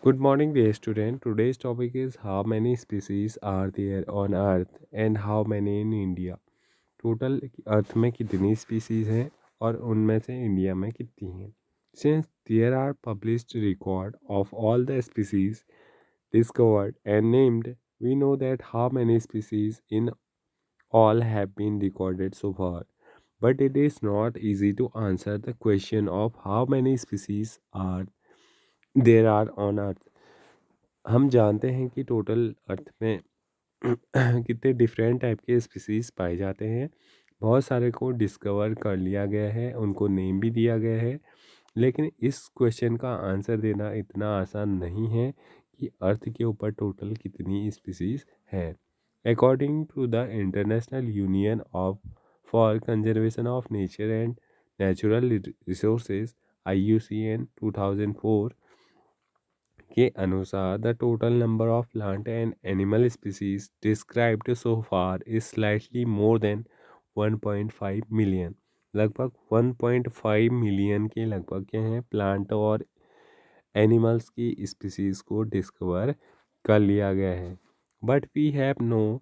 Good morning, dear student. Today's topic is how many species are there on Earth and how many in India. Total earth में कितनी species हैं और उनमें से India में कितनी हैं. Since there are published record of all the species discovered and named, we know that how many species in all have been recorded so far. But it is not easy to answer the question of how many species are there are on Earth. हम जानते हैं कि total earth में कितने different type के species पाए जाते हैं. बहुत सारे को डिस्कवर कर लिया गया है, उनको नेम भी दिया गया है. लेकिन इस क्वेश्चन का आंसर देना इतना आसान नहीं है कि अर्थ के ऊपर टोटल कितनी स्पीसीज है. According to the international union of for conservation of nature and natural resources IUCN 2004 के अनुसार the total number of plant and animal species described so far is slightly more than 1.5 million. लगभग 1.5 million के लगभग क्या हैं plant और animals की species को डिस्कवर कर लिया गया है. But we have no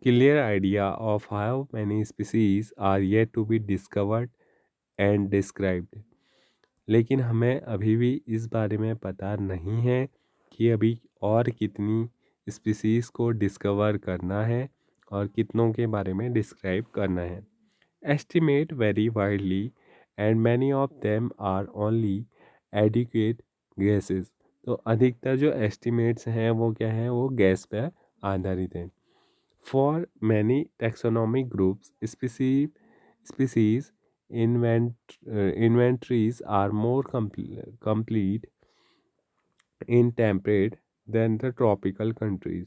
clear idea of how many species are yet to be discovered and described. लेकिन हमें अभी भी इस बारे में पता नहीं है कि अभी और कितनी स्पीसीज़ को डिस्कवर करना है और कितनों के बारे में डिस्क्राइब करना है. Estimate very widely and many of them are only adequate guesses. तो अधिकतर जो एस्टिमेट्स हैं वो क्या है, वो गैस पर आधारित हैं. For many taxonomic groups species inventories are more complete in temperate than the tropical countries.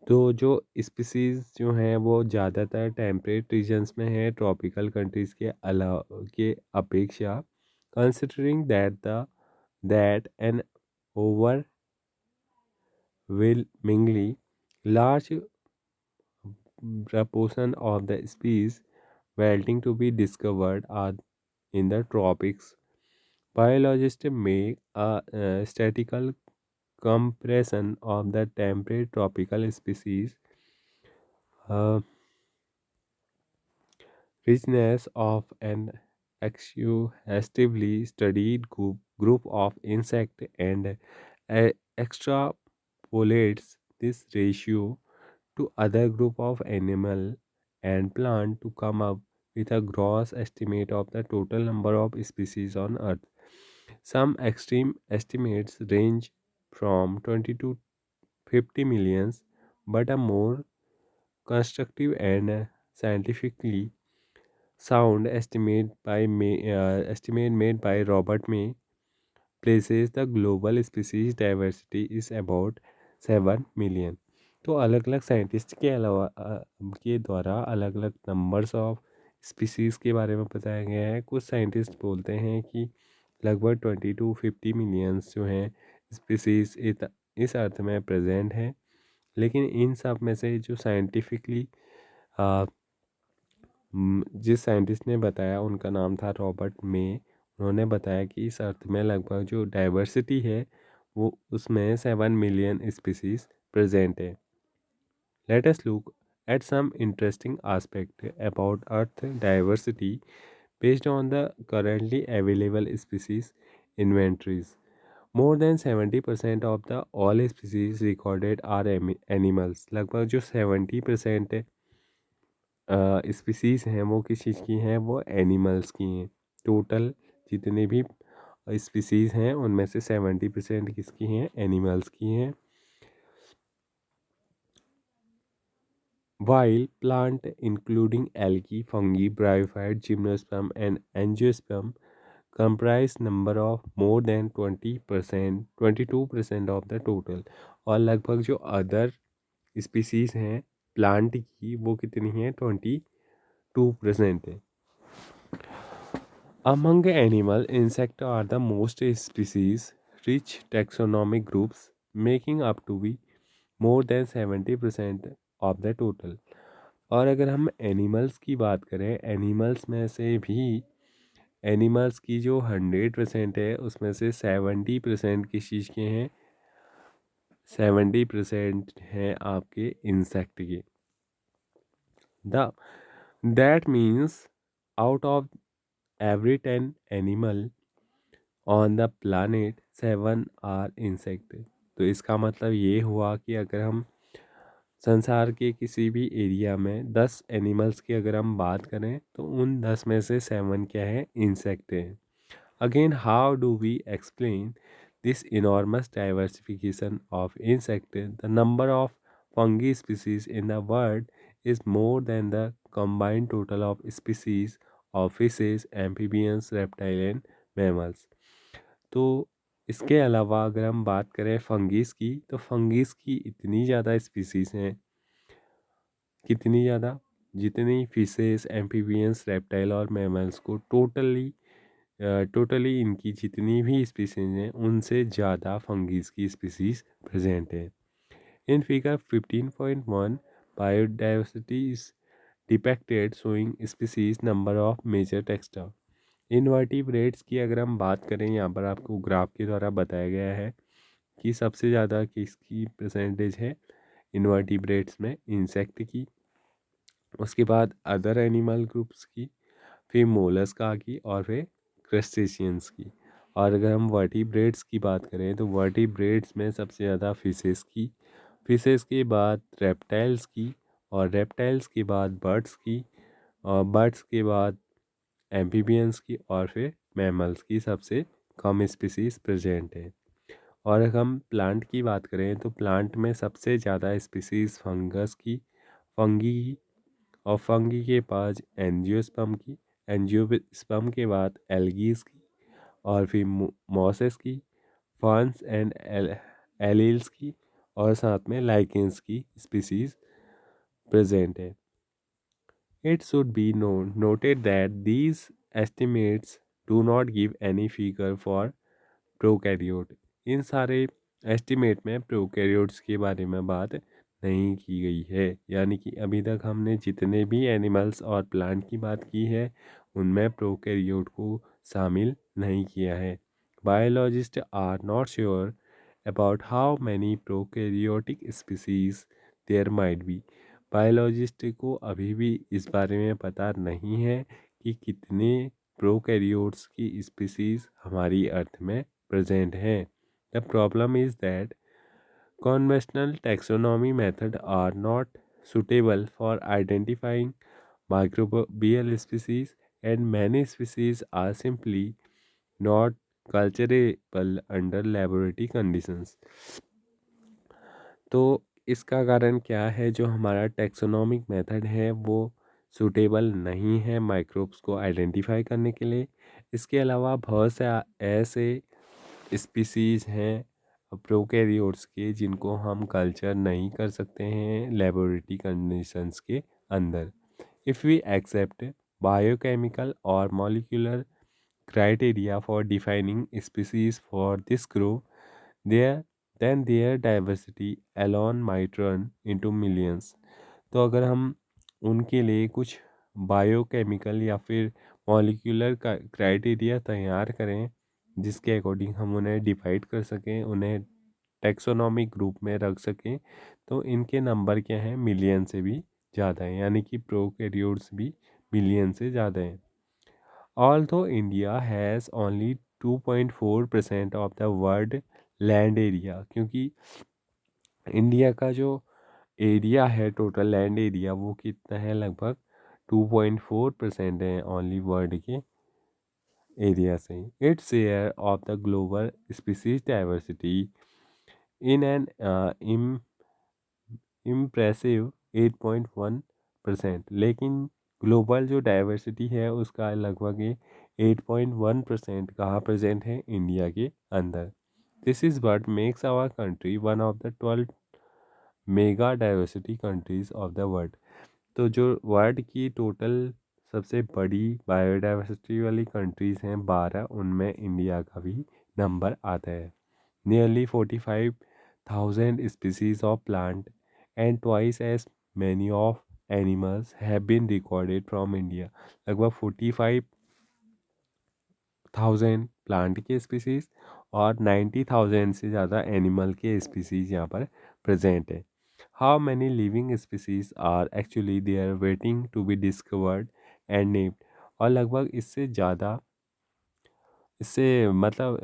तो जो स्पीसीज जो हैं वो ज़्यादातर टेम्परेट रीजन्स में है ट्रॉपिकल कंट्रीज़ के अलावा के अपेक्षा. Considering that an overwhelmingly large proportion of the species waiting to be discovered are in the tropics. Biologists make a statistical comparison of the temperate tropical species uh, richness of an exhaustively studied group of insect and extrapolates this ratio to other group of animal and plant to come up with a gross estimate of the total number of species on earth. Some extreme estimates range from 20 to 50 millions, but a more constructive and scientifically sound estimate made by Robert May places the global species diversity is about 7 million. तो अलग अलग scientist के अलावा के द्वारा अलग अलग numbers of species के बारे में बताया गया है. कुछ साइंटिस्ट बोलते हैं कि लगभग 20 to 50 मिलियंस जो हैं स्पीसीज़ इस अर्थ में प्रेजेंट हैं. लेकिन इन सब में से जो साइंटिफिकली जिस साइंटिस्ट ने बताया उनका नाम था रॉबर्ट मे. उन्होंने बताया कि इस अर्थ में लगभग जो डाइवर्सिटी है वो उसमें 7 मिलियन स्पीसीज़ प्रेजेंट है. Let us look at some interesting aspect about earth diversity based on the currently available species inventories. More than 70% of the all species recorded are animals. लगभग जो 70% स्पीसीज हैं वो किस चीज़ की हैं, वो एनिमल्स की हैं. टोटल जितने भी स्पीसीज हैं उनमें से 70% किसकी हैं, एनिमल्स की हैं. While plant including algae, fungi, bryophyte, gymnosperm and angiosperm comprise number of more than 20%, 22% of the total. और लगभग जो अदर स्पीसीज हैं प्लांट की वो कितनी हैं, 22% है. Among animal, insect are the most species rich taxonomic groups, making up to be more than 70% of the total. और अगर हम एनिमल्स की बात करें, एनिमल्स में से भी एनिमल्स की जो 100% है उसमें से 70% किस चीज़ के हैं, 70% हैं आपके इंसेक्ट के। The that means out of every 10 animal on the planet 7 are insect। तो इसका मतलब ये हुआ कि अगर हम संसार के किसी भी एरिया में 10 एनिमल्स की अगर हम बात करें तो उन 10 में से 7 क्या है, इंसेक्ट हैं। Again how do we explain this enormous diversification of insect? The number of fungi species in the world is more than the combined total of species of fishes, amphibians, reptile and mammals। तो इसके अलावा अगर हम बात करें fungi की, तो fungi की इतनी ज़्यादा स्पीसीज हैं, कितनी ज़्यादा, जितनी फिशेस, एम्फीबियंस, रेप्टाइल और मैमल्स को टोटली इनकी जितनी भी स्पीसीज हैं उनसे ज़्यादा फंगीज की स्पीसीज प्रेजेंट है। In figure 15.1 biodiversity is depicted showing species number of major taxa. Invertebrates की अगर हम बात करें, यहाँ पर आपको ग्राफ के द्वारा बताया गया है कि सबसे ज़्यादा किसकी परसेंटेज है इनवर्टिब्रेट्स में, इंसेक्ट की, उसके बाद अदर एनिमल ग्रुप्स की, फिर मोलस्का की और फिर क्रस्टेशियंस की। और अगर हम वर्टिब्रेट्स की बात करें तो वर्टिब्रेट्स में सबसे ज़्यादा फिशेस की, फिशेस के बाद रेप्टाइल्स की, और रेप्टाइल्स के बाद बर्ड्स की, और बर्ड्स के बाद एम्फीबियंस की, और फिर मैमल्स की सबसे कम स्पीसीज प्रेजेंट है। और अगर हम प्लांट की बात करें तो प्लांट में सबसे ज़्यादा स्पीसीज फंगस की, फंगी की, और फंगी के पास एंजियोस्पर्म की, एंजियोस्पर्म के बाद एल्गीज की, और फिर मॉसेस की, फर्न्स एंड एलिल्स की, और साथ में लाइकेंस की स्पीसीज प्रेजेंट है। It should be noted that these estimates do not give any figure for prokaryote. इन सारे एस्टिमेट में प्रोकैरियोट्स के बारे में बात नहीं की गई है, यानी कि अभी तक हमने जितने भी एनिमल्स और प्लांट की बात की है उनमें प्रोकैरियोट को शामिल नहीं किया है। Biologist are not sure about how many prokaryotic species there might be. Biologist को अभी भी इस बारे में पता नहीं है कि कितने प्रोकैरियोट्स की स्पीसीज हमारी अर्थ में present हैं। The problem is that conventional taxonomy methods are not suitable for identifying microbial species, and many species are simply not culturable under laboratory conditions। तो इसका कारण क्या है, जो हमारा टैक्सोनॉमिक मेथड है वो सूटेबल नहीं है माइक्रोब्स को आइडेंटिफाई करने के लिए। इसके अलावा बहुत से ऐसे स्पीसीज़ हैं प्रोकैरियोट्स के जिनको हम कल्चर नहीं कर सकते हैं लेबोरेटरी कंडीशंस के अंदर। इफ़ वी एक्सेप्ट बायोकेमिकल और molecular criteria for defining species for this group, then their diversity alone might run into millions। तो अगर हम उनके लिए कुछ बायोकेमिकल या फिर मॉलिक्यूलर का क्राइटेरिया तैयार करें जिसके अकॉर्डिंग हम उन्हें डिवाइड कर सकें, उन्हें टेक्सोनॉमिक ग्रुप में रख सकें, तो इनके नंबर क्या हैं, मिलियन से भी ज़्यादा हैं, यानी कि प्रोकैरियोट्स भी मिलियन से ज़्यादा हैं। Although India has only 2.4% of the world land area, क्योंकि इंडिया का जो एरिया है टोटल लैंड एरिया वो कितना है, लगभग 2.4% है ओनली वर्ल्ड के एरिया से। Its share of the global species diversity in an impressive 8.1%, लेकिन ग्लोबल जो डाइवर्सिटी है उसका लगभग 8.1% कहाँ प्रेजेंट है, इंडिया के अंदर। This is what makes our country one of the 12 mega diversity countries of the world. तो जो वर्ल्ड की टोटल सबसे बड़ी बायोडाइवर्सिटी वाली कंट्रीज़ हैं 12, उनमें इंडिया का भी नंबर आता है। Nearly 45,000 species of plant and twice as many of animals have been recorded from India। लगभग 45 1000 प्लांट के स्पीसीज़ और 90,000 से ज़्यादा एनिमल के स्पीसीज़ यहाँ पर प्रेजेंट है। How many living species are actually there waiting to be discovered and named. और लगभग इससे ज़्यादा, इससे मतलब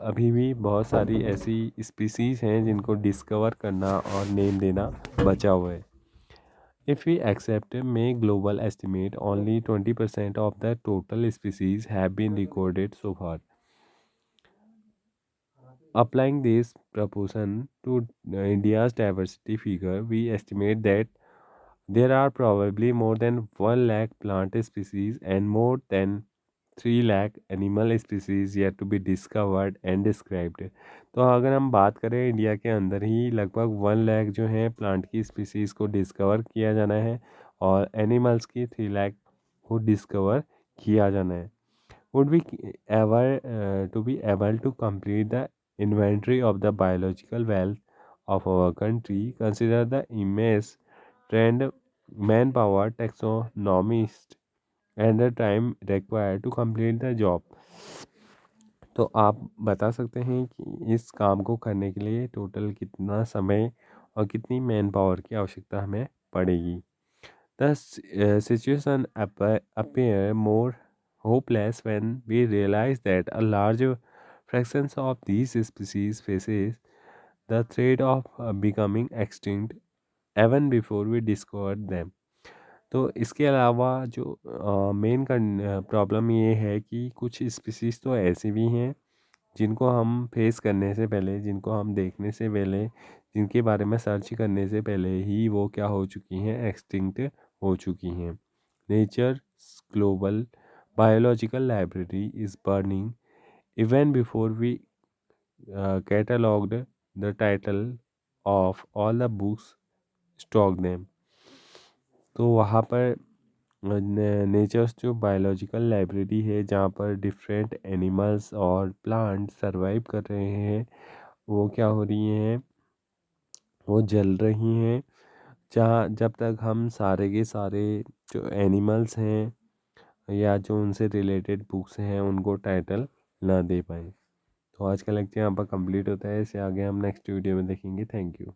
अभी भी बहुत सारी ऐसी स्पीसीज़ हैं जिनको डिस्कवर करना और नेम देना बचा हुआ है। If we accept May global estimate, only 20% of the total species have been recorded so far. Applying this proportion to India's diversity figure, we estimate that there are probably more than 1 lakh plant species and more than 3 lakh animal species yet to be discovered and described. तो अगर हम बात करें India के अंदर ही लगभग 1 लाख जो है प्लांट की स्पीसीज़ को डिस्कवर किया जाना है और एनिमल्स की 3 लाख को डिस्कवर किया जाना है। Would we to be able to complete the inventory of the biological wealth of our country, consider the immense trend, manpower, taxonomist, and the time required to complete the job. तो आप बता सकते हैं कि इस काम को करने के लिए टोटल कितना समय और कितनी मैन पावर की आवश्यकता हमें पड़ेगी। The situation appear more hopeless when we realize that a large fraction of these species faces the threat of becoming extinct even before we discover them. तो इसके अलावा जो मेन प्रॉब्लम ये है कि कुछ स्पीसीज़ तो ऐसी भी हैं जिनको हम फेस करने से पहले, जिनको हम देखने से पहले, जिनके बारे में सर्च करने से पहले ही वो क्या हो चुकी हैं, एक्सटिंक्ट हो चुकी हैं। Nature global biological library is burning even before we catalogued the title of all the books stock them. तो वहाँ पर नेचर्स जो बायोलॉजिकल लाइब्रेरी है जहाँ पर डिफरेंट एनिमल्स और प्लांट सरवाइव कर रहे हैं, वो क्या हो रही हैं, वो जल रही हैं। जहाँ जब तक हम सारे के सारे जो एनिमल्स हैं या जो उनसे रिलेटेड बुक्स हैं उनको टाइटल ना दे पाए। तो आज का लेक्चर यहाँ पर कंप्लीट होता है। इसे आगे हम नेक्स्ट वीडियो में देखेंगे। Thank you.